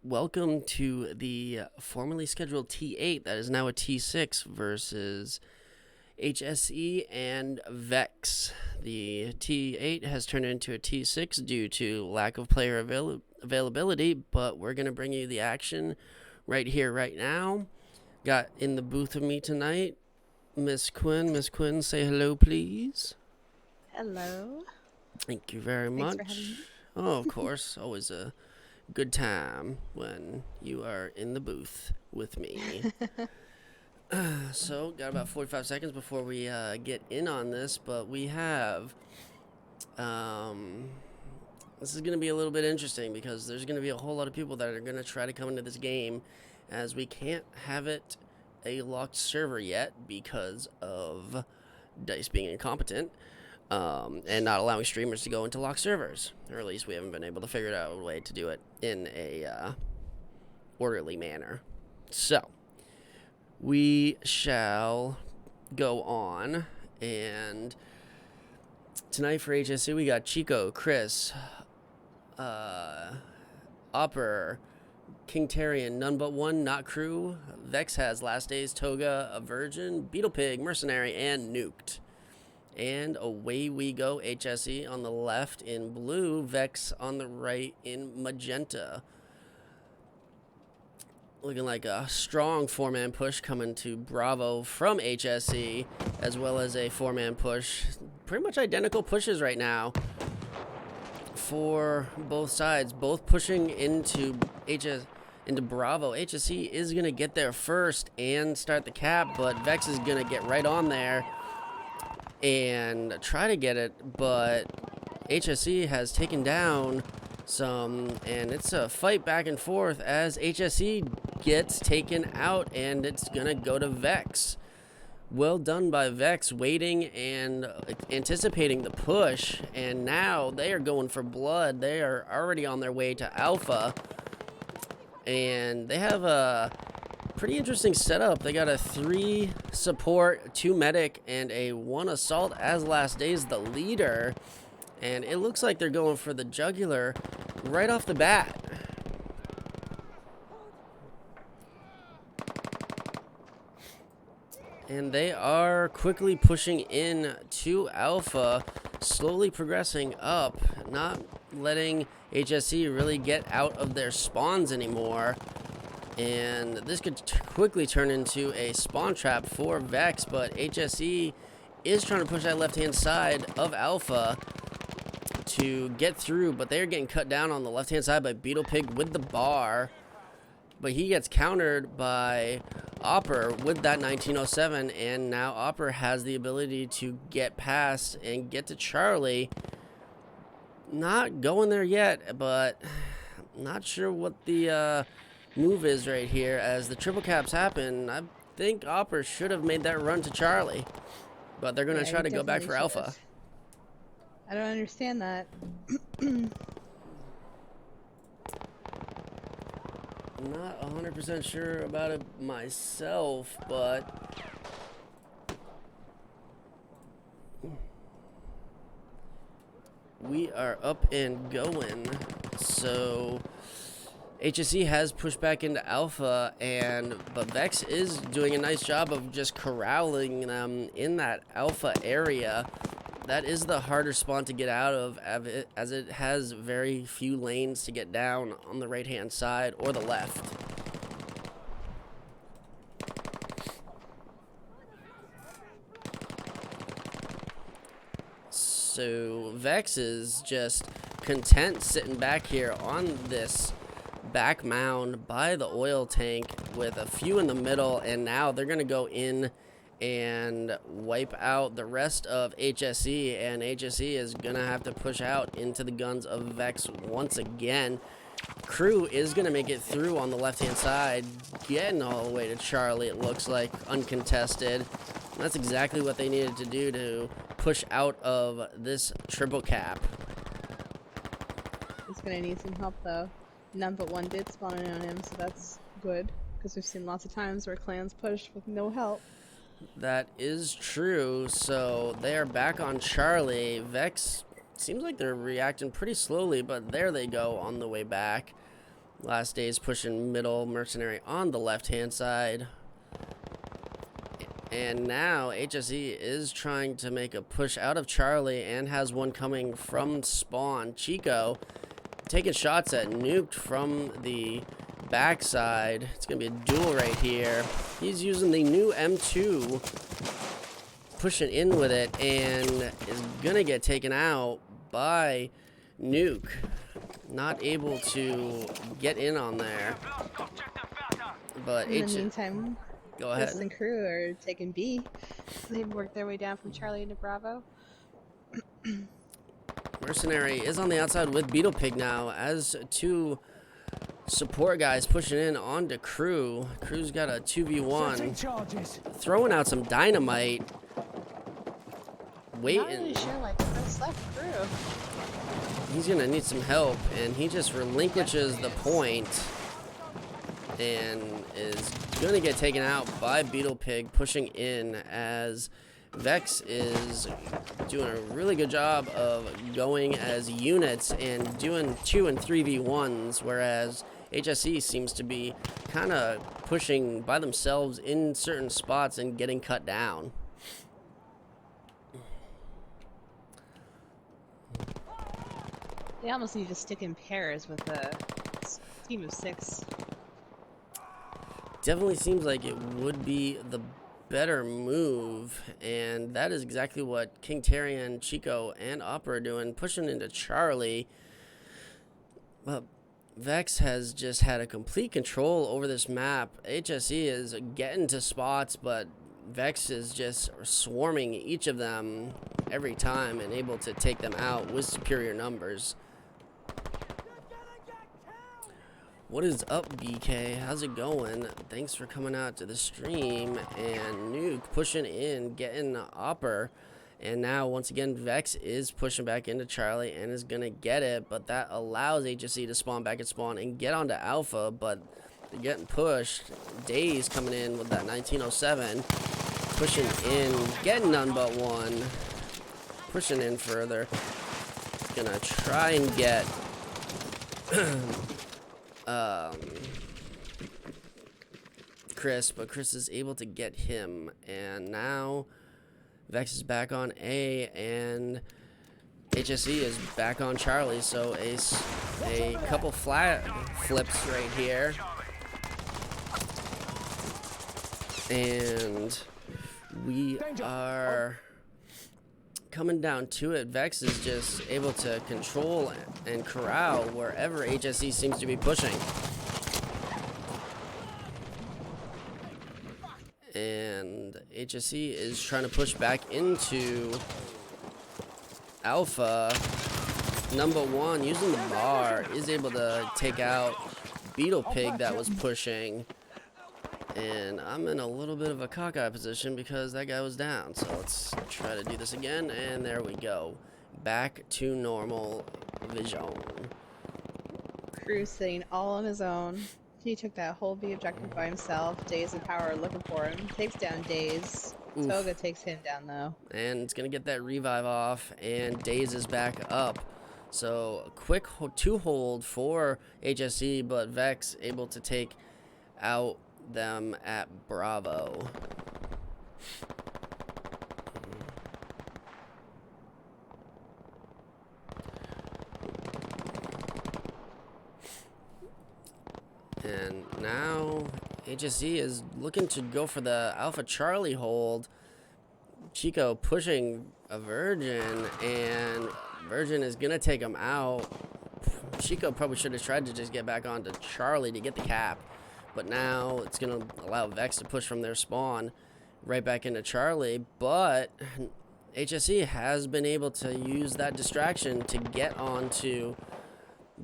Welcome to the formerly scheduled T8 that is now a T6 versus HSE and vEx. The T8 has turned into a T6 due to lack of player availability, but we're going to bring you the action right here, right now. Got in the booth with me tonight, Miss Quinn. Miss Quinn, say hello, please. Hello. Thank you very Thanks for having much. me. Oh, of course, always a good time when you are in the booth with me. So, got about 45 seconds before we get in on this, but we have. This is going to be a little bit interesting because there's going to be a whole lot of people that are going to try to come into this game as we can't have it a locked server yet because of DICE being incompetent. And not allowing streamers to go into locked servers, or at least we haven't been able to figure out a way to do it in a orderly manner. So we shall go on, and tonight for HSC we got Chico, Chris, Opper, King Tarian, None But One, Not Crew, Vex has Last Days, Toga, a Virgin, Beetle Pig, Mercenary, and Nuked. And away we go, HSE on the left in blue, Vex on the right in magenta. Looking like a strong four-man push coming to Bravo from HSE, as well as a four-man push. Pretty much identical pushes right now for both sides, both pushing into Bravo. HSE is going to get there first and start the cap, but Vex is going to get right on there and try to get it, but HSE has taken down some, and it's a fight back and forth as HSE gets taken out, and it's gonna go to Vex. Well done by Vex, waiting and anticipating the push, and now they are going for blood. They are already on their way to Alpha, and they have a pretty interesting setup. They got a 3 support, 2 medic, and a 1 assault as Last Days the leader. And it looks like they're going for the jugular right off the bat. And they are quickly pushing in to Alpha, slowly progressing up, not letting HSE really get out of their spawns anymore. And this could quickly turn into a spawn trap for Vex, but HSE is trying to push that left-hand side of Alpha to get through, but they're getting cut down on the left-hand side by Beetle Pig with the bar. But he gets countered by Opper with that 1907, and now Opper has the ability to get past and get to Charlie. Not going there yet, but not sure what the move is right here as the triple caps happen. I think Opper should have made that run to Charlie, but they're going to try to go back for Alpha. I don't understand that. Not 100% sure about it myself, but we are up and going. So HSE has pushed back into Alpha, but Vex is doing a nice job of just corralling them in that Alpha area. That is the harder spawn to get out of, as it has very few lanes to get down on the right-hand side or the left. So Vex is just content sitting back here on this back mound by the oil tank with a few in the middle, and now they're going to go in and wipe out the rest of HSE, and HSE is going to have to push out into the guns of Vex once again. Crew is going to make it through on the left-hand side, getting all the way to Charlie, it looks like, uncontested. That's exactly what they needed to do to push out of this triple cap. He's gonna need some help though. None But One did spawn in on him, so that's good, because we've seen lots of times where clans push with no help. That is true. So they are back on Charlie. Vex seems like they're reacting pretty slowly, but there they go on the way back. Last Days pushing middle, Mercenary on the left-hand side. And now HSE is trying to make a push out of Charlie and has one coming from spawn. Chico taking shots at Nuked from the backside. It's going to be a duel right here. He's using the new M2, pushing in with it, and is going to get taken out by Nuke. Not able to get in on there. But In the meantime, go ahead. B.E.S.T and crew are taking B. They've worked their way down from Charlie into Bravo. Mercenary is on the outside with Beetle Pig now as two support guys pushing in onto Crew. Crew's got a 2v1. Throwing out some dynamite. Waiting. Not really sure like what's left Crew. He's gonna need some help, and he just relinquishes the point and is gonna get taken out by Beetle Pig, pushing in as vEx is doing a really good job of going as units and doing 2 and 3v1s, whereas HSE seems to be kind of pushing by themselves in certain spots and getting cut down. They almost need to stick in pairs with a team of 6. Definitely seems like it would be the better move, and that is exactly what King Tarian, Chico, and Opera are doing, pushing into Charlie. Well, vEx has just had a complete control over this map. HSE is getting to spots, but vEx is just swarming each of them every time and able to take them out with superior numbers. What is up, BK? How's it going? Thanks for coming out to the stream. And Nuke pushing in, getting Opper. And now, once again, vEx is pushing back into Charlie and is going to get it. But that allows HSE to spawn back at spawn and get onto Alpha. But they're getting pushed. Days coming in with that 1907. Pushing in, getting none but one. Pushing in further. Gonna try and get... Chris, but Chris is able to get him, and now vEx is back on A, and HSE is back on Charlie, so a couple flat flips right here, and we are coming down to it. vEx is just able to control and corral wherever HSE seems to be pushing. And HSE is trying to push back into Alpha. Number 1, using the bar, is able to take out Beetle Pig that was pushing. And I'm in a little bit of a cockeye position because that guy was down. So let's try to do this again, and there we go. Back to normal vision. Crew sitting all on his own. He took that whole B objective by himself. Days and Power are looking for him. Takes down Days. Oof. Toga takes him down though. And it's going to get that revive off, and Days is back up. So quick 2-hold for HSE, but vEx able to take out them at Bravo. And now HSE is looking to go for the Alpha Charlie hold. Chico pushing a Virgin, and Virgin is gonna take him out. Chico probably should have tried to just get back onto Charlie to get the cap, but now it's gonna allow vEx to push from their spawn right back into Charlie. But HSE has been able to use that distraction to get onto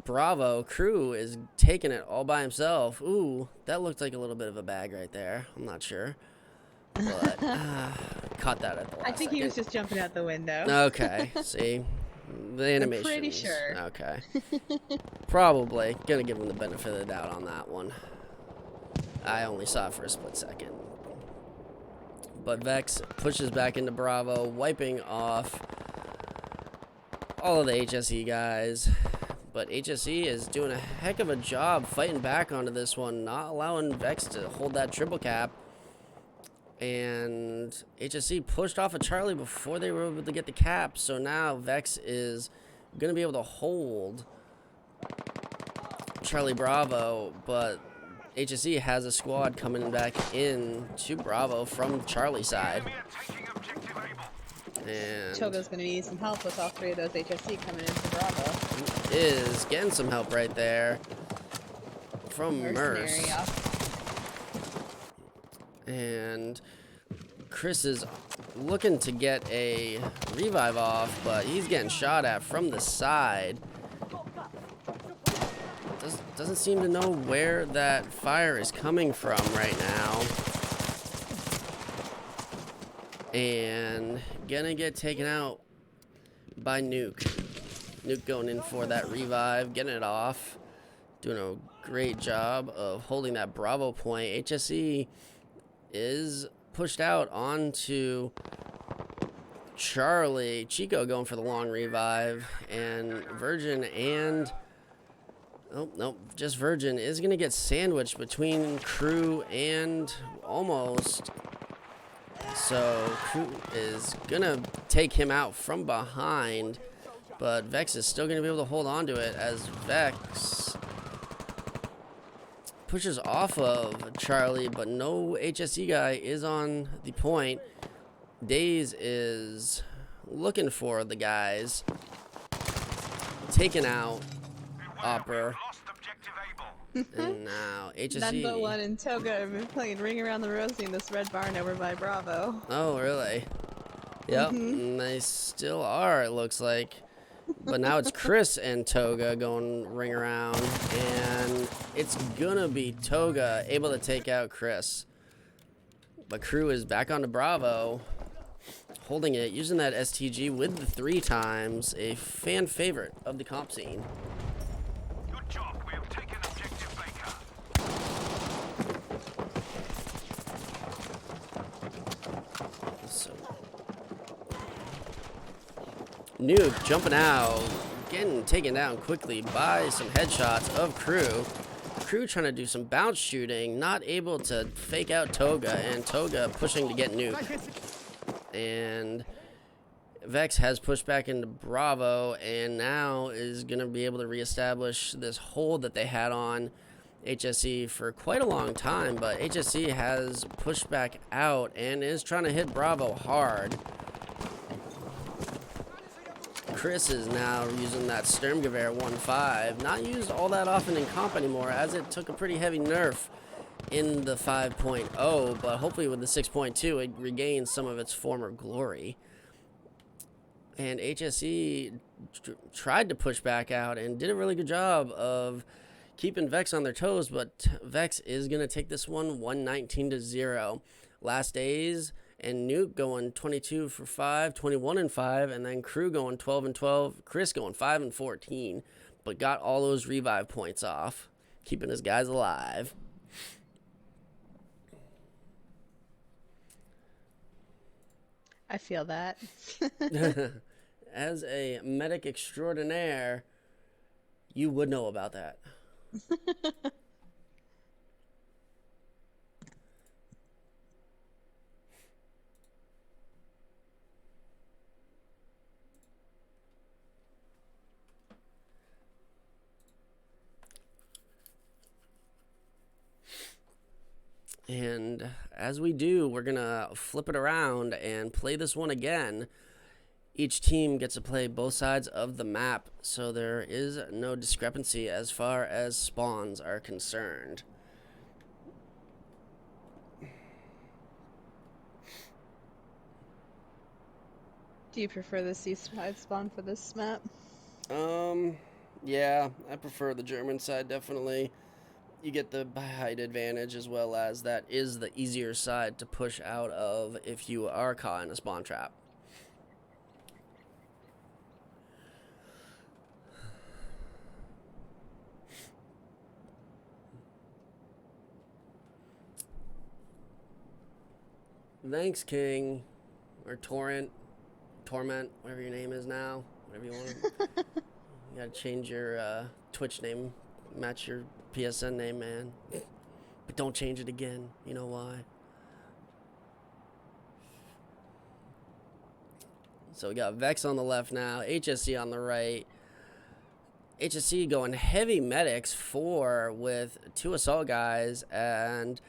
Bravo. Crew is taking it all by himself. Ooh, that looked like a little bit of a bag right there. I'm not sure, but caught that at the last I think second. he was just jumping out the window. Okay, see, the animation. I'm pretty sure. Okay, probably gonna give him the benefit of the doubt on that one. I only saw it for a split second. But vEx pushes back into Bravo, wiping off all of the HSE guys. But HSE is doing a heck of a job fighting back onto this one, not allowing vEx to hold that triple cap. And HSE pushed off of Charlie before they were able to get the cap. So now vEx is going to be able to hold Charlie Bravo, but HSE has a squad coming back in to Bravo from Charlie side. And Toga's going to need some help with all three of those HSC coming into Bravo. is getting some help right there from Mercenary Merce. off. And Chris is looking to get a revive off, but he's getting shot at from the side. Doesn't seem to know where that fire is coming from right now. And gonna get taken out by Nuke. Nuke going in for that revive, getting it off. Doing a great job of holding that Bravo point. HSE is pushed out onto Charlie. Chico going for the long revive. And Virgin and... Oh, nope. Just Virgin is going to get sandwiched between Crew and Almost. So Crew is going to take him out from behind. But vEx is still going to be able to hold on to it as vEx pushes off of Charlie, but no HSE guy is on the point. Daze is looking for the guys. Taken out Opera. And now HSE. Number one and Toga have been playing Ring Around the Rosie in this red barn over by Bravo. Oh, really? Yep, and they still are, it looks like. But now it's Chris and Toga going ring around, and it's gonna be Toga able to take out Chris. But Crew is back onto Bravo, holding it, using that STG with the 3 times, a fan favorite of the comp scene. Good job. We have taken objective Baker. So Nuke jumping out, getting taken down quickly by some headshots of Crew. Crew trying to do some bounce shooting, not able to fake out Toga, and Toga pushing to get Nuke. And vEx has pushed back into Bravo, and now is going to be able to reestablish this hold that they had on HSE for quite a long time. But HSE has pushed back out and is trying to hit Bravo hard. Chris is now using that Sturmgewehr 1.5. Not used all that often in comp anymore, as it took a pretty heavy nerf in the 5.0, but hopefully with the 6.2 it regains some of its former glory. And HSE tried to push back out and did a really good job of keeping vEx on their toes, but vEx is going to take this one 119-0. Last days, and Nuke going 22 for 5, 21 and 5, and then Crew going 12 and 12, Chris going 5 and 14, but got all those revive points off, keeping his guys alive. I feel that. As a medic extraordinaire, you would know about that. And as we do, we're going to flip it around and play this one again. Each team gets to play both sides of the map, so there is no discrepancy as far as spawns are concerned. Do you prefer the seaside spawn for this map? Yeah, I prefer the German side, definitely. You get the height advantage, as well as that is the easier side to push out of if you are caught in a spawn trap. Thanks, King, or Torrent, Torment, whatever your name is now, whatever you want. You gotta change your Twitch name, match your PSN name, man. But don't change it again. You know why? So we got vEx on the left now, HSC on the right. HSC going heavy medics 4 with 2 assault guys, and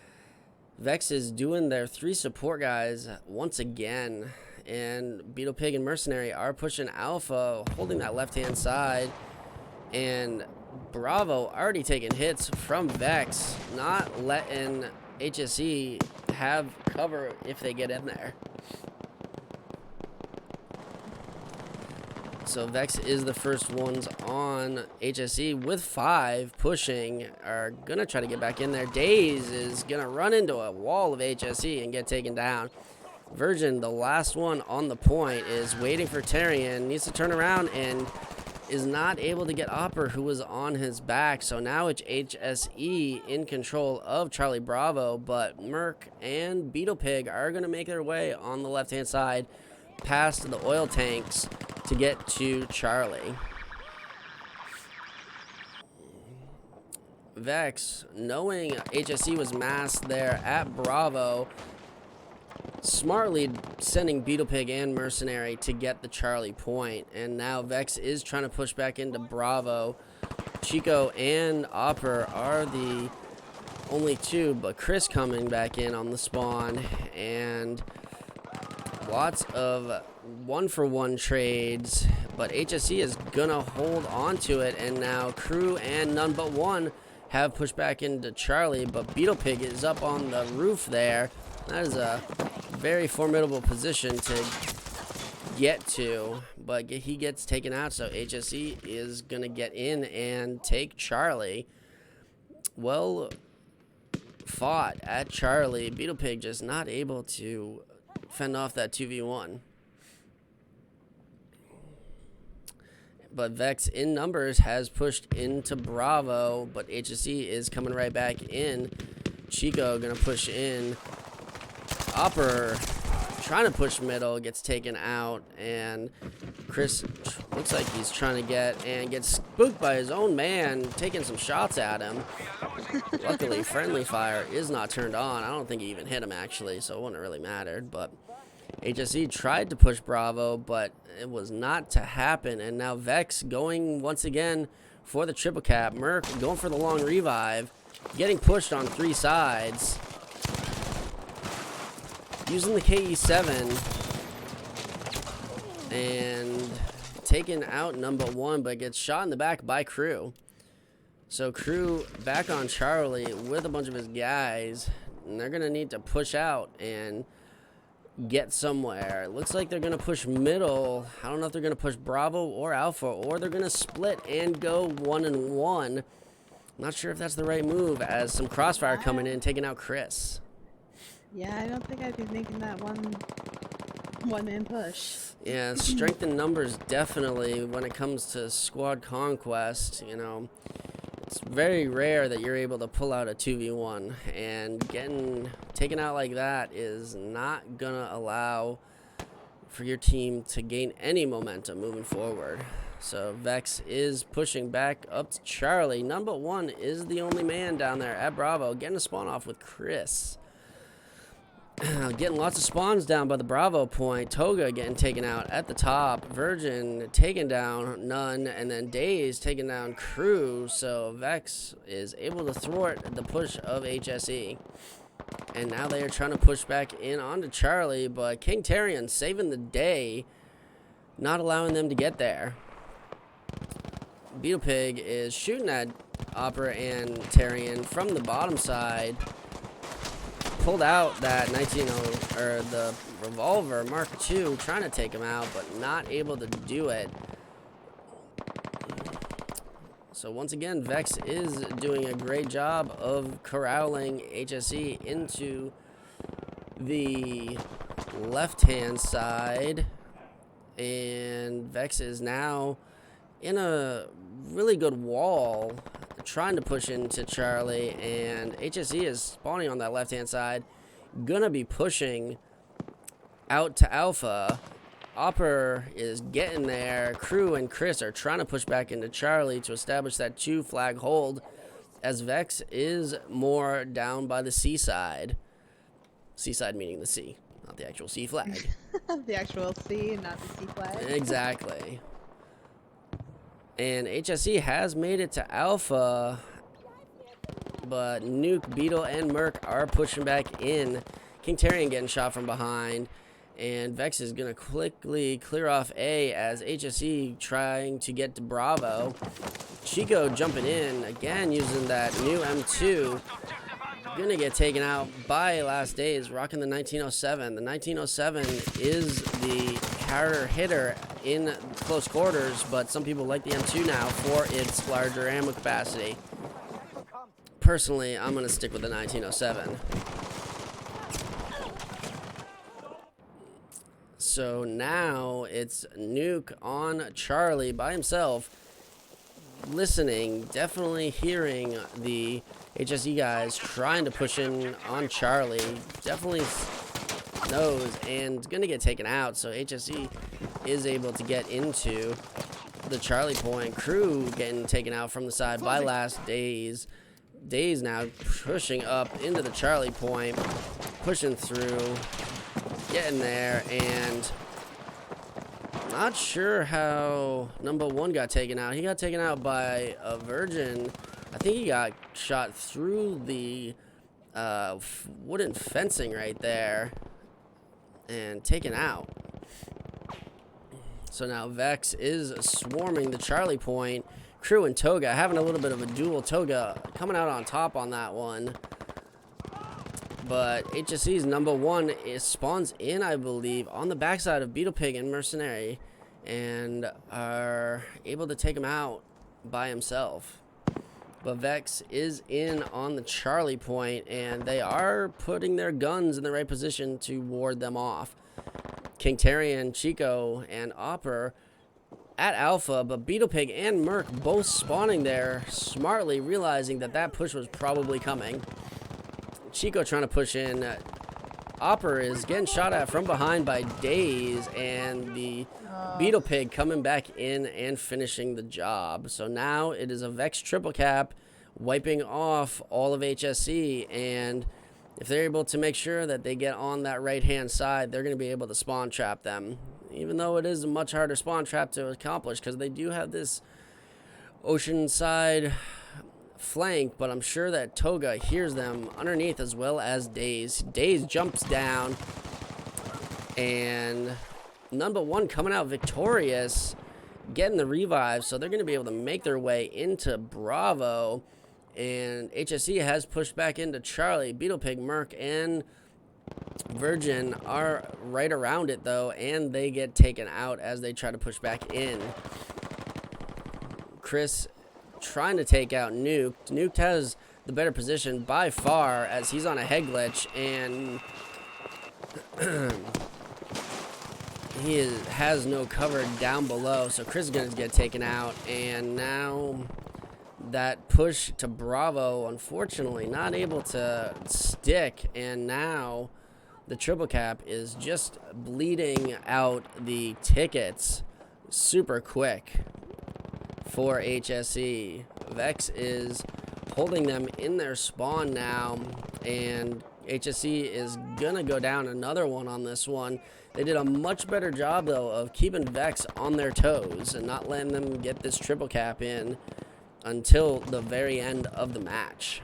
vEx is doing their 3 support guys once again. And Beetle Pig and Mercenary are pushing Alpha, holding that left-hand side. And Bravo already taking hits from vEx, not letting HSC have cover if they get in there. So vEx is the first ones on HSE with 5 pushing, are going to try to get back in there. Daze is going to run into a wall of HSE and get taken down. Virgin, the last one on the point, is waiting for Terrian, needs to turn around and is not able to get Opper, who was on his back. So now it's HSE in control of Charlie Bravo, but Merc and Beetle Pig are going to make their way on the left-hand side past the oil tanks to get to Charlie. vEx, knowing HSE was masked there at Bravo, smartly sending Beetle Pig and Mercenary to get the Charlie point. And now vEx is trying to push back into Bravo. Chico and Opper are the only 2, but Chris coming back in on the spawn. And lots of 1-for-1 trades, but HSE is gonna hold on to it, and now Crew and None But One have pushed back into Charlie, but Beetle Pig is up on the roof there. That is a very formidable position to get to, but he gets taken out, so HSE is gonna get in and take Charlie. Well fought at Charlie. Beetle Pig just not able to fend off that 2v1. But vEx in numbers has pushed into Bravo, but HSE is coming right back in. Chico gonna push in. Opper trying to push middle, gets taken out, and Chris looks like he's trying to get and gets spooked by his own man, taking some shots at him. Luckily, friendly fire is not turned on. I don't think he even hit him, actually, so it wouldn't have really mattered. But HSE tried to push Bravo, but it was not to happen. And now vEx going once again for the triple cap. Merc going for the long revive, getting pushed on 3 sides. Using the KE7 and taking out number 1, but gets shot in the back by Crew. So Crew back on Charlie with a bunch of his guys, and they're going to need to push out and get somewhere. It looks like they're going to push middle. I don't know if they're going to push Bravo or Alpha, or they're going to split and go 1-and-1. Not sure if that's the right move, as some crossfire coming in, taking out Chris. Yeah, I don't think I'd be making that one-man push. Yeah, strength in numbers definitely when it comes to squad conquest. You know, it's very rare that you're able to pull out a 2v1, and getting taken out like that is not gonna allow for your team to gain any momentum moving forward. So vEx is pushing back up to Charlie. Number 1 is the only man down there at Bravo, getting a spawn off with Chris. Getting lots of spawns down by the Bravo point. Toga getting taken out at the top. Virgin taking down None, and then Daze taking down Crew. So vEx is able to thwart the push of HSE. And now they are trying to push back in onto Charlie, but King Terrian saving the day, not allowing them to get there. Beetle Pig is shooting at Opera and Terrian from the bottom side. Pulled out that 19 or the revolver Mark II, trying to take him out, but not able to do it. So once again, vEx is doing a great job of corralling HSE into the left-hand side, and vEx is now in a really good wall, trying to push into Charlie, and HSE is spawning on that left-hand side, gonna be pushing out to Alpha, Opper is getting there. Crew and Chris are trying to push back into Charlie to establish that 2 flag hold, as Vex is more down by the seaside. Seaside meaning the sea, not the actual sea flag. The actual C, not the C flag. Exactly. And HSE has made it to Alpha, but Nuke, Beetle, and Merc are pushing back in. King Tyrion getting shot from behind, and Vex is going to quickly clear off A as HSE trying to get to Bravo. Chico jumping in, again using that new M2. Going to get taken out by Last Days, rocking the 1907. The 1907 is the harder hitter in close quarters, but some people like the M2 now for its larger ammo capacity. Personally, I'm going to stick with the 1907. So now it's Nuke on Charlie by himself, listening, definitely hearing the HSE guys trying to push in on Charlie. Definitely knows and going to get taken out, so HSE is able to get into the Charlie point. Crew getting taken out from the side by Last Days. Days now pushing up into the Charlie point, pushing through, getting there, and not sure how number 1 got taken out. He got taken out by a Virgin. I think he got shot through the wooden fencing right there and taken out. So now Vex is swarming the Charlie point. Crew and Toga having a little bit of a duel. Toga coming out on top on that one. But HSE's number 1 spawns in, I believe, on the backside of Beetle Pig and Mercenary, and are able to take him out by himself. But Vex is in on the Charlie point, and they are putting their guns in the right position to ward them off. King Tyrion, Chico, and Opper at Alpha, but Beetle Pig and Merc both spawning there, smartly realizing that that push was probably coming. Chico trying to push in. Opper is getting shot at from behind by Days, and the Beetle Pig coming back in and finishing the job. So now it is a Vex triple cap, wiping off all of HSE, and if they're able to make sure that they get on that right-hand side, they're going to be able to spawn trap them. Even though it is a much harder spawn trap to accomplish, because they do have this oceanside flank, but I'm sure that Toga hears them underneath as well as Days. Days jumps down, and number 1 coming out victorious, getting the revive, so they're going to be able to make their way into Bravo, and HSE has pushed back into Charlie. Beetle Pig, Merc, and Virgin are right around it, though, and they get taken out as they try to push back in. Chris trying to take out Nuke. Nuke has the better position by far, as he's on a head glitch, and has no cover down below, so Chris is going to get taken out, and now that push to Bravo, unfortunately, not able to stick, and now the triple cap is just bleeding out the tickets super quick for HSE. Vex is holding them in their spawn now, and HSE is gonna go down another one on this one. They did a much better job, though, of keeping Vex on their toes and not letting them get this triple cap in until the very end of the match.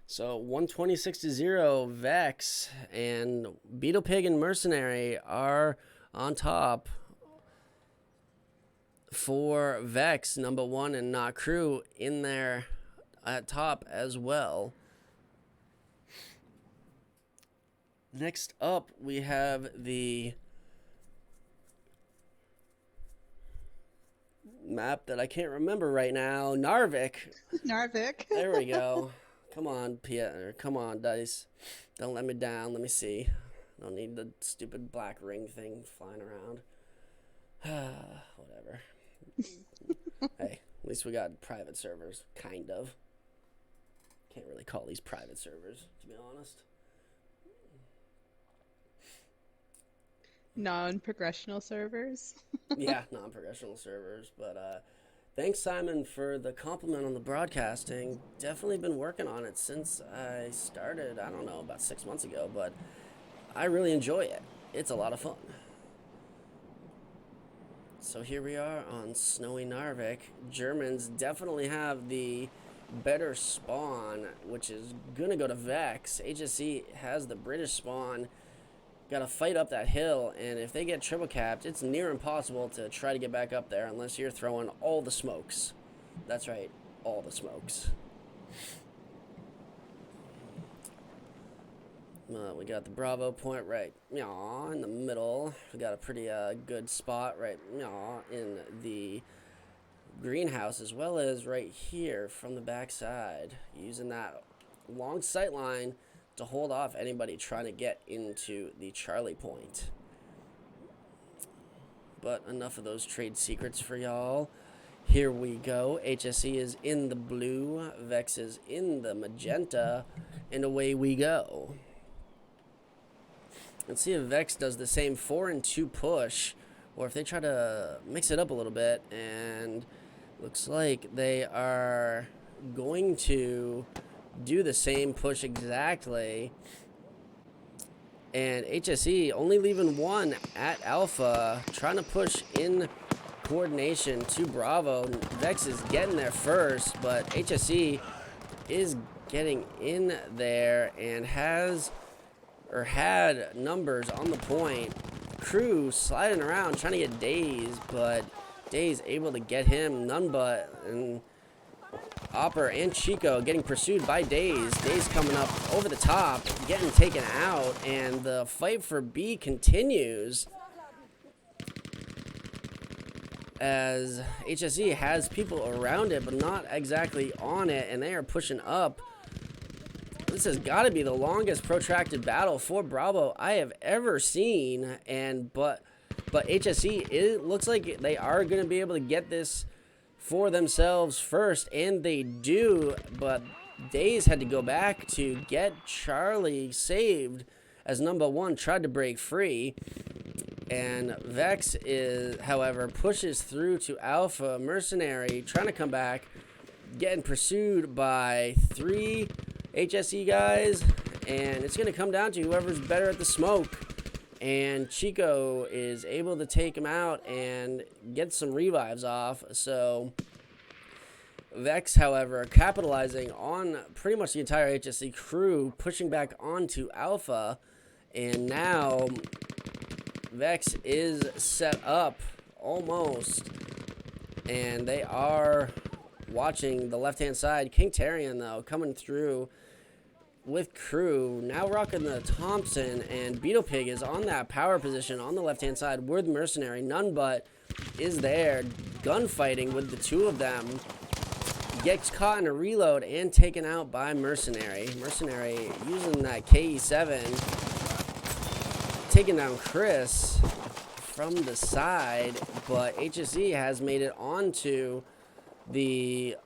So 126-0, Vex and Beetle Pig and Mercenary are on top. For Vex, number 1, and not Crew in there at top as well. Next up, we have the map that I can't remember right now. Narvik. Narvik. There we go. Come on, Pierre. Come on, Dice. Don't let me down. Let me see. Don't need the stupid black ring thing flying around. Whatever. Hey, at least we got private servers. Kind of. Can't really call these private servers, to be honest. Non-progressional servers. Yeah, non-progressional servers. But thanks, Simon, for the compliment on the broadcasting. Definitely been working on it since I started, I don't know, about 6 months ago, but I really enjoy it. It's a lot of fun. So here we are on snowy Narvik. Germans definitely have the better spawn, which is going to go to vEx. HSE has the British spawn. Got to fight up that hill, and if they get triple capped, it's near impossible to try to get back up there unless you're throwing all the smokes. That's right, all the smokes. We got the Bravo point right in the middle. We got a pretty good spot right in the greenhouse, as well as right here from the backside, using that long sight line to hold off anybody trying to get into the Charlie point. But enough of those trade secrets for y'all. Here we go. HSE is in the blue, vEx is in the magenta, and away we go. Let's see if vEx does the same 4 and 2 push, or if they try to mix it up a little bit. And looks like they are going to do the same push exactly. And HSE only leaving 1 at Alpha, trying to push in coordination to Bravo. vEx is getting there first, but HSE is getting in there and had numbers on the point. Crew sliding around trying to get Days, but Days able to get him. None but, and Opper and Chico getting pursued by Days. Days coming up over the top, getting taken out, and the fight for B continues as HSE has people around it but not exactly on it, and they are pushing up. This has got to be the longest protracted battle for Bravo I have ever seen, but HSE, it looks like they are going to be able to get this for themselves first, and they do, but Days had to go back to get Charlie saved as number 1 tried to break free. And vEx is, however, pushes through to Alpha. Mercenary trying to come back, getting pursued by 3 HSE guys, and it's going to come down to whoever's better at the smoke. And Chico is able to take him out and get some revives off. So vEx, however, capitalizing on pretty much the entire HSE crew, pushing back onto Alpha, and now vEx is set up almost, and they are watching the left-hand side. King Tarian, though, coming through with crew, now rocking the Thompson, and Beetle Pig is on that power position on the left-hand side with Mercenary. None but is there, gunfighting with the 2 of them. Gets caught in a reload and taken out by Mercenary. Mercenary using that KE7, taking down Chris from the side, but HSE has made it onto the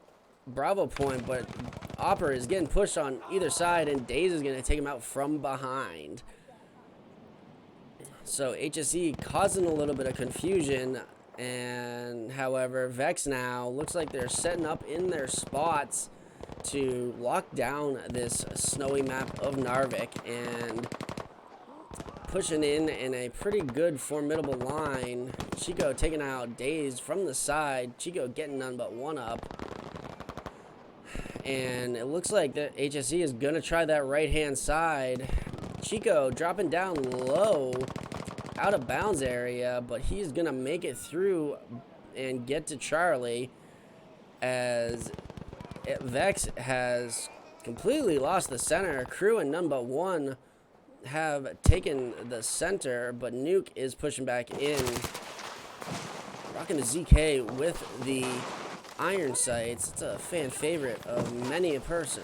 Bravo point, but Opper is getting pushed on either side, and Days is going to take him out from behind. So HSE causing a little bit of confusion, and however, vEx now looks like they're setting up in their spots to lock down this snowy map of Narvik, and pushing in a pretty good formidable line. Chico taking out Days from the side. Chico getting none but 1 up. And it looks like the HSE is going to try that right-hand side. Chico dropping down low, out of bounds area, but he's going to make it through and get to Charlie, as vEx has completely lost the center. Crew and none but 1 have taken the center, but Nuke is pushing back in, rocking the ZK with the iron sights. It's a fan favorite of many a person.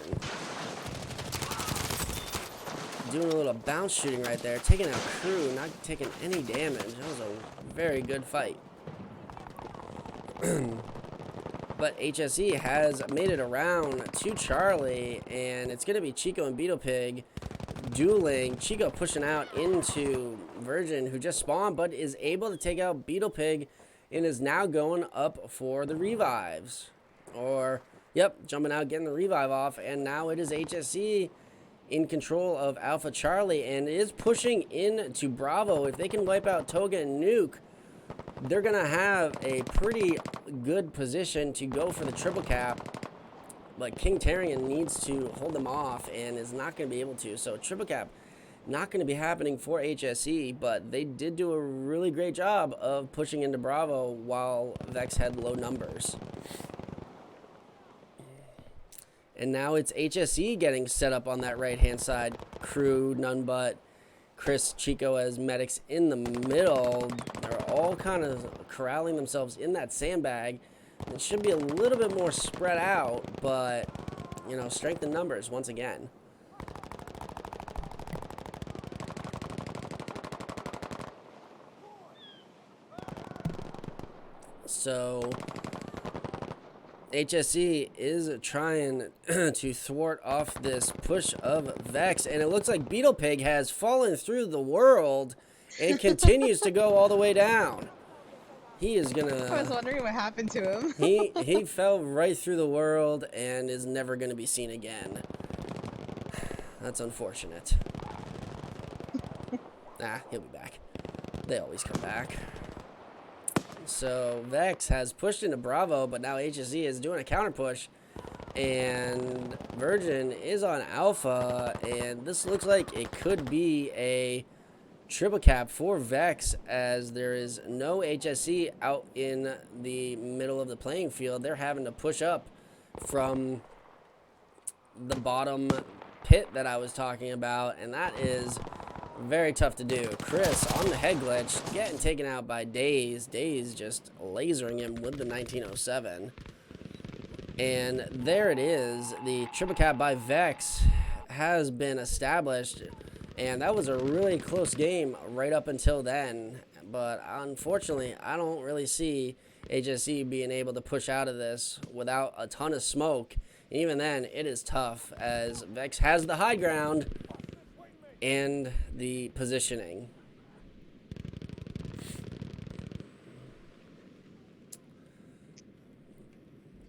Doing a little bounce shooting right there, taking out Crew, not taking any damage. That was a very good fight. But HSE has made it around to Charlie, and it's going to be Chico and Beetle Pig dueling. Chico pushing out into Virgin, who just spawned, but is able to take out Beetle Pig and is now going up for the revives. Or, yep, jumping out, getting the revive off, and now it is HSE in control of Alpha Charlie and is pushing into Bravo. If they can wipe out Toga and Nuke, they're going to have a pretty good position to go for the triple cap. But King Tarian needs to hold them off and is not going to be able to. So triple cap not going to be happening for HSE, but they did do a really great job of pushing into Bravo while vEx had low numbers. And now it's HSE getting set up on that right-hand side. Crew, none but Chris, Chico as medics in the middle. They're all kind of corralling themselves in that sandbag. It should be a little bit more spread out, but, you know, strength in numbers once again. So HSE is trying to thwart off this push of vEx, and it looks like Beetle Pig has fallen through the world and continues to go all the way down. He is gonna... I was wondering what happened to him. he fell right through the world and is never gonna be seen again. That's unfortunate. He'll be back. They always come back. So vEx has pushed into Bravo, but now HSE is doing a counter push, and Virgin is on Alpha, and this looks like it could be a triple cap for vEx, as there is no HSE out in the middle of the playing field. They're having to push up from the bottom pit that I was talking about, and that is very tough to do. Chris on the head glitch, getting taken out by Daze. Daze just lasering him with the 1907. And there it is. The triple cap by vEx has been established. And that was a really close game right up until then. But unfortunately, I don't really see HSE being able to push out of this without a ton of smoke. And even then, it is tough, as vEx has the high ground and the positioning.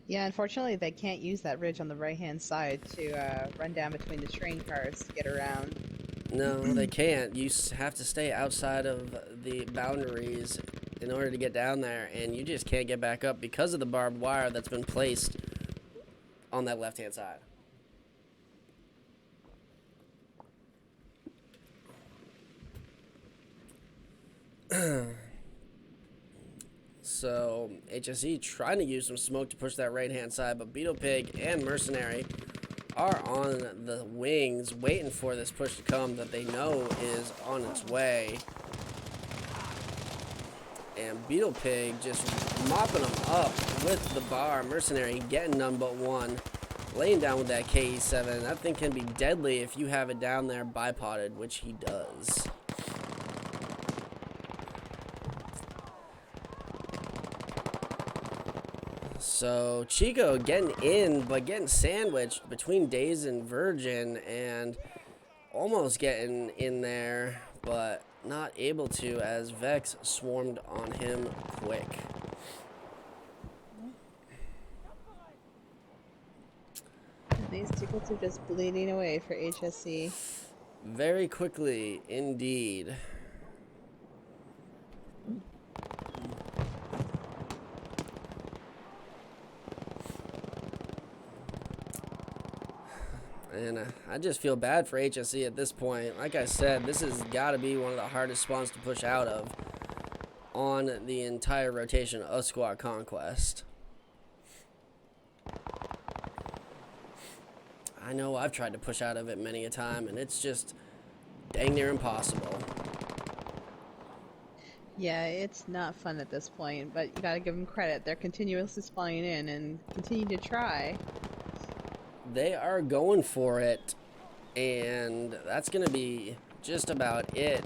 Yeah, unfortunately, they can't use that ridge on the right-hand side to run down between the train cars to get around. No, they can't. You have to stay outside of the boundaries in order to get down there, and you just can't get back up because of the barbed wire that's been placed on that left-hand side. So HSE trying to use some smoke to push that right-hand side, but Beetle Pig and Mercenary are on the wings waiting for this push to come that they know is on its way. And Beetle Pig just mopping them up with the bar. Mercenary getting none but one. Laying down with that KE7. That thing can be deadly if you have it down there bipoded, which he does. So Chico getting in, but getting sandwiched between Daze and Virgin, and almost getting in there, but not able to, as vEx swarmed on him quick. These tickets are just bleeding away for HSE. Very quickly, indeed. And I just feel bad for HSE at this point. Like I said, this has got to be one of the hardest spawns to push out of on the entire rotation of Squad Conquest. I know I've tried to push out of it many a time, and it's just dang near impossible. Yeah, it's not fun at this point, but you gotta give them credit. They're continuously spawning in and continue to try. They are going for it, and that's going to be just about it.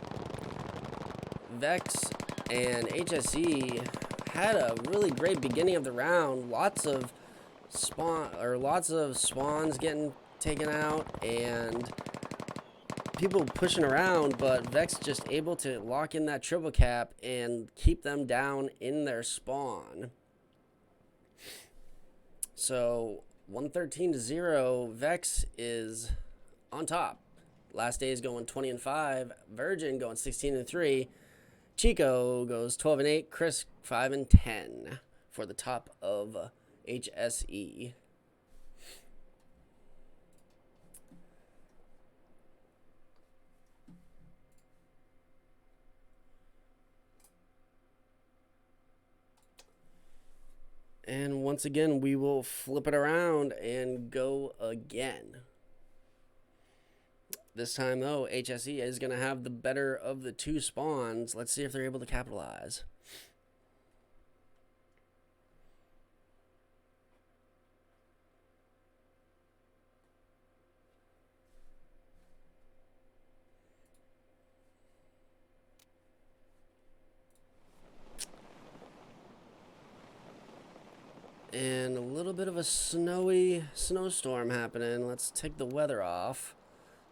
vEx and HSE had a really great beginning of the round. Lots of spawns getting taken out and people pushing around, but vEx just able to lock in that triple cap and keep them down in their spawn. So 113-0, vEx is on top. Last day is going 20-5, Virgin going 16-3, Chico goes 12-8, Chris 5-10 for the top of HSE. And once again, we will flip it around and go again. This time, though, HSE is going to have the better of the two spawns. Let's see if they're able to capitalize. And a little bit of a snowstorm happening. Let's take the weather off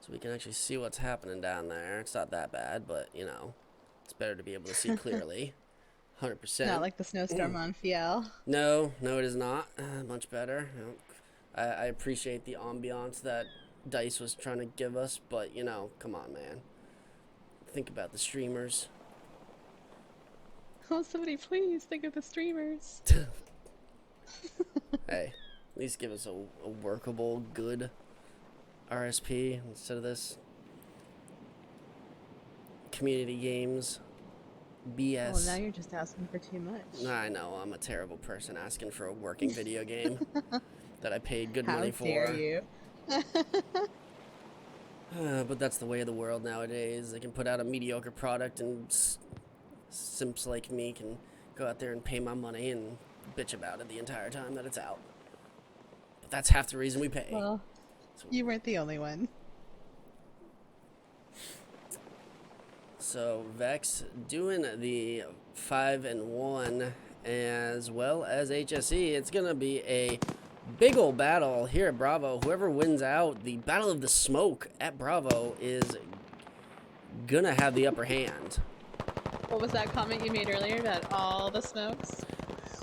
so we can actually see what's happening down there. It's not that bad, but, you know, it's better to be able to see clearly. 100%. Not like the snowstorm on FL. No, it is not. Much better. You know, I appreciate the ambiance that DICE was trying to give us, but, you know, come on, man. Think about the streamers. Oh, somebody please think of the streamers. Hey, at least give us a workable, good RSP instead of this community games BS. Well, now you're just asking for too much. I know, I'm a terrible person asking for a working video game that I paid good How money for. dare you? But that's the way of the world nowadays. They can put out a mediocre product and simps like me can go out there and pay my money and bitch about it the entire time that it's out. But that's half the reason we pay. Well, you weren't the only one. So vEx doing the 5-1 as well as HSE. It's gonna be a big old battle here at Bravo. Whoever wins out, the Battle of the Smoke at Bravo is gonna have the upper hand. What was that comment you made earlier about all the smokes?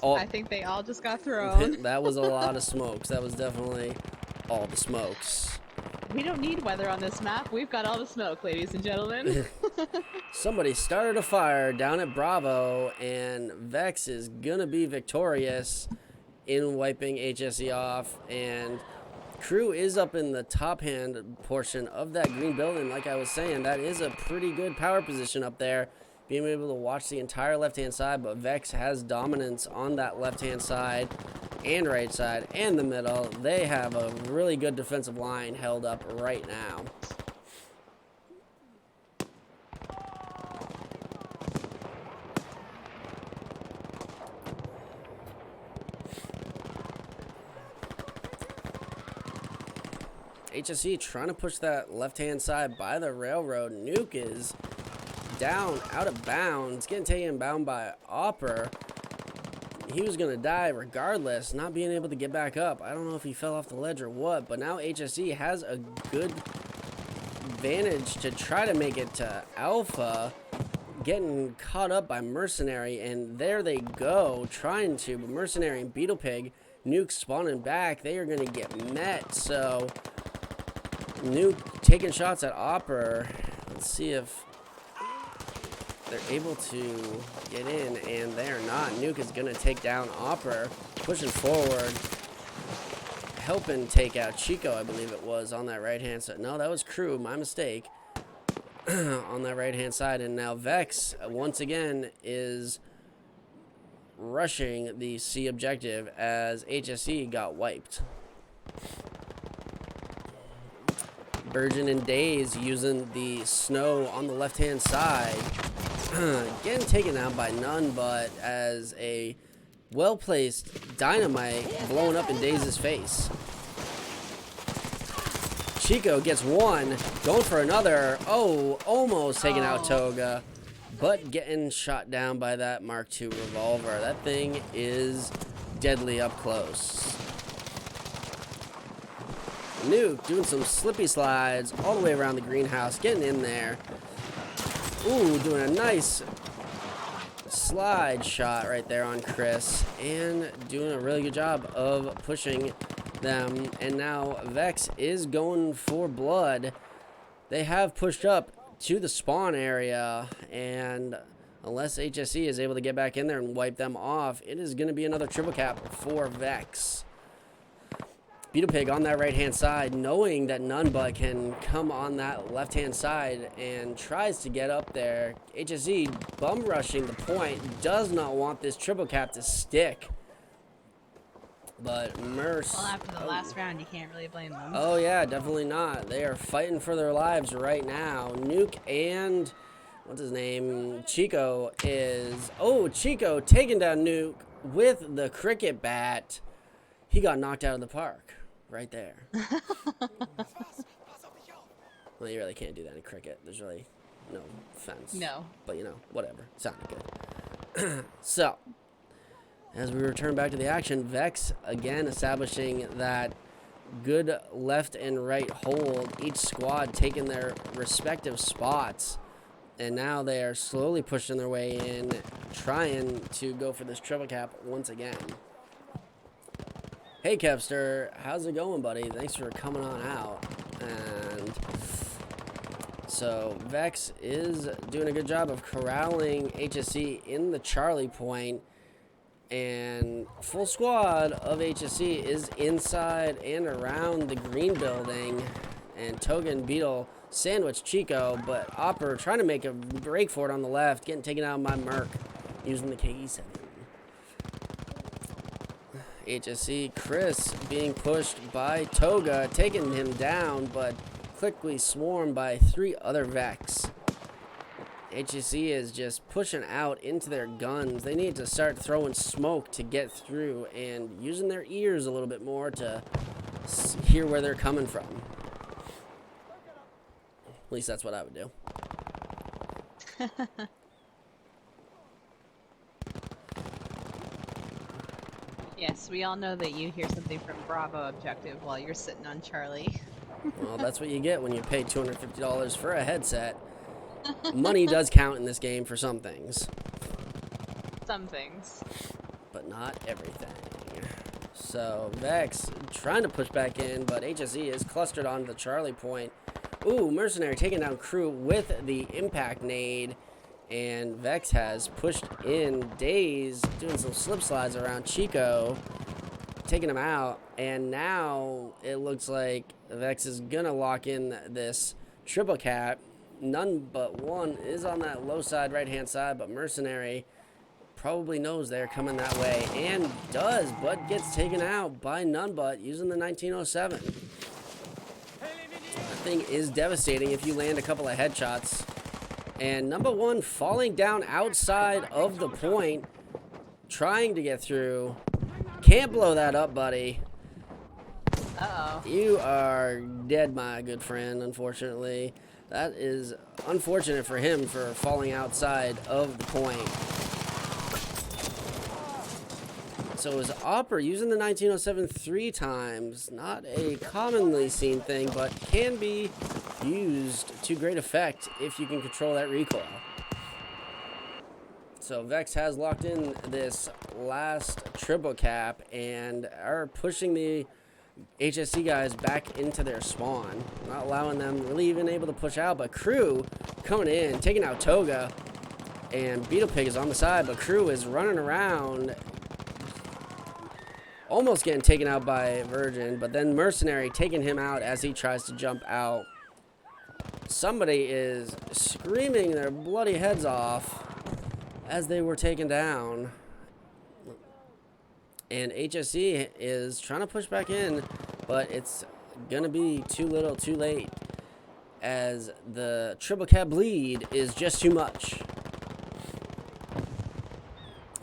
All, I think they all just got thrown. that was a lot of smokes. That was definitely all the smokes. We don't need weather on this map. We've got all the smoke, ladies and gentlemen. Somebody started a fire down at Bravo, and vEx is gonna be victorious in wiping HSE off, and crew is up in the top hand portion of that green building. Like I was saying, that is a pretty good power position up there, being able to watch the entire left-hand side, but vEx has dominance on that left-hand side and right side and the middle. They have a really good defensive line held up right now. HSE trying to push that left-hand side by the railroad. Nuke is down, out of bounds, getting taken bound by Opper. He was going to die regardless, not being able to get back up. I don't know if he fell off the ledge or what, but now HSE has a good advantage to try to make it to Alpha, getting caught up by Mercenary, and there they go, trying to, but Mercenary and Beetle Pig, Nuke spawning back, they are going to get met, so Nuke taking shots at Opper. Let's see if they're able to get in, and they're not. Nuke is going to take down Opper, pushing forward, helping take out Chico, I believe it was, on that right-hand side. No, that was Crew, my mistake, on that right-hand side. And now vEx, once again, is rushing the C objective as HSE got wiped. Virgin and Days using the snow on the left-hand side. Getting taken out by none but as a well-placed dynamite blowing up in Days' face. Chico gets one, going for another. Oh, almost taking out Toga. but getting shot down by that Mark II revolver. That thing is deadly up close. Nuke doing some slippy slides all the way around the greenhouse, getting in there. Ooh, doing a nice slide shot right there on Chris, and doing a really good job of pushing them. And now vEx is going for blood. They have pushed up to the spawn area, and unless HSE is able to get back in there and wipe them off, it is going to be another triple cap for vEx. Beetle Pig on that right-hand side, knowing that none but can come on that left-hand side, and tries to get up there. HSE bum rushing the point, does not want this triple cap to stick. But Merce... Well, after the last round, you can't really blame them. Oh, yeah, definitely not. They are fighting for their lives right now. Nuke and... what's his name? Chico is... oh, Chico taking down Nuke with the cricket bat. He got knocked out of the park right there. Well, you really can't do that in cricket. There's really no fence. No. But, you know, whatever. Sounded good. So, as we return back to the action, vEx again establishing that good left and right hold. Each squad taking their respective spots. And now they are slowly pushing their way in, trying to go for this triple cap once again. Hey Kevster, how's it going, buddy? Thanks for coming on out. And so vEx is doing a good job of corralling HSE in the Charlie point, and full squad of HSE is inside and around the green building, and Toga and Beetle sandwich Chico, but Opper trying to make a break for it on the left, getting taken out by Merc using the KE7. HSE Chris being pushed by Toga, taking him down, but quickly swarmed by 3 other vEx. HSE is just pushing out into their guns. They need to start throwing smoke to get through and using their ears a little bit more to hear where they're coming from. At least that's what I would do. Yes, we all know that you hear something from Bravo Objective while you're sitting on Charlie. Well, that's what you get when you pay $250 for a headset. Money does count in this game for some things. Some things. But not everything. So, vEx trying to push back in, but HSE is clustered onto the Charlie point. Ooh, Mercenary taking down Crew with the impact nade. And vEx has pushed in. Daze doing some slip slides around Chico, taking him out. And now it looks like vEx is going to lock in this triple cap. None but one is on that low side, right-hand side, but Mercenary probably knows they're coming that way, and does, but gets taken out by None But using the 1907. That thing is devastating if you land a couple of headshots. And number one falling down outside of the point, trying to get through. Can't blow that up, buddy. Uh-oh. You are dead, my good friend, unfortunately. That is unfortunate for him for falling outside of the point. So is Opper using the 1907 3 times. Not a commonly seen thing, but can be used to great effect if you can control that recoil. So vEx has locked in this last triple cap and are pushing the HSC guys back into their spawn, not allowing them really even able to push out. But Crew coming in, taking out Toga, and Beetle Pig is on the side, but Crew is running around, almost getting taken out by Virgin, but then Mercenary taking him out as he tries to jump out. Somebody is screaming their bloody heads off as they were taken down. And HSC is trying to push back in, but it's going to be too little, too late, as the triple cap bleed is just too much.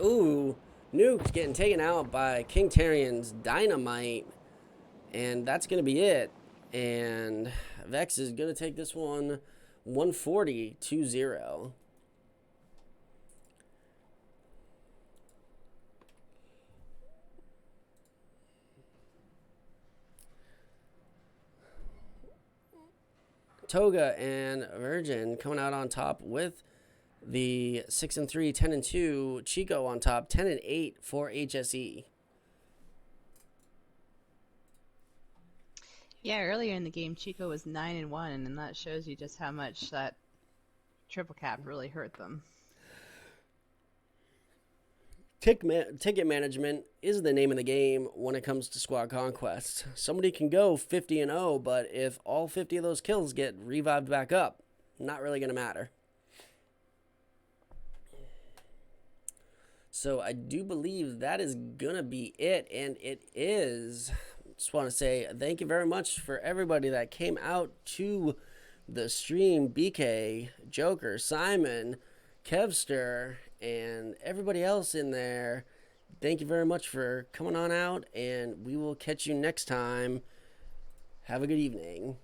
Ooh, Nuke's getting taken out by King Tarian's Dynamite, and that's going to be it. And vEx is going to take this one 140-0. Saratoga and Virgin coming out on top with the 6-3, 10-2. Chico on top, 10-8 for HSE. Yeah, earlier in the game, Chico was 9-1, and that shows you just how much that triple cap really hurt them. Ticket management is the name of the game when it comes to squad conquest. Somebody can go 50-0, but if all 50 of those kills get revived back up, not really going to matter. So I do believe that is going to be it, and it is. Just want to say thank you very much for everybody that came out to the stream. BK, Joker, Simon, Kevster, and everybody else in there. Thank you very much for coming on out, and we will catch you next time. Have a good evening.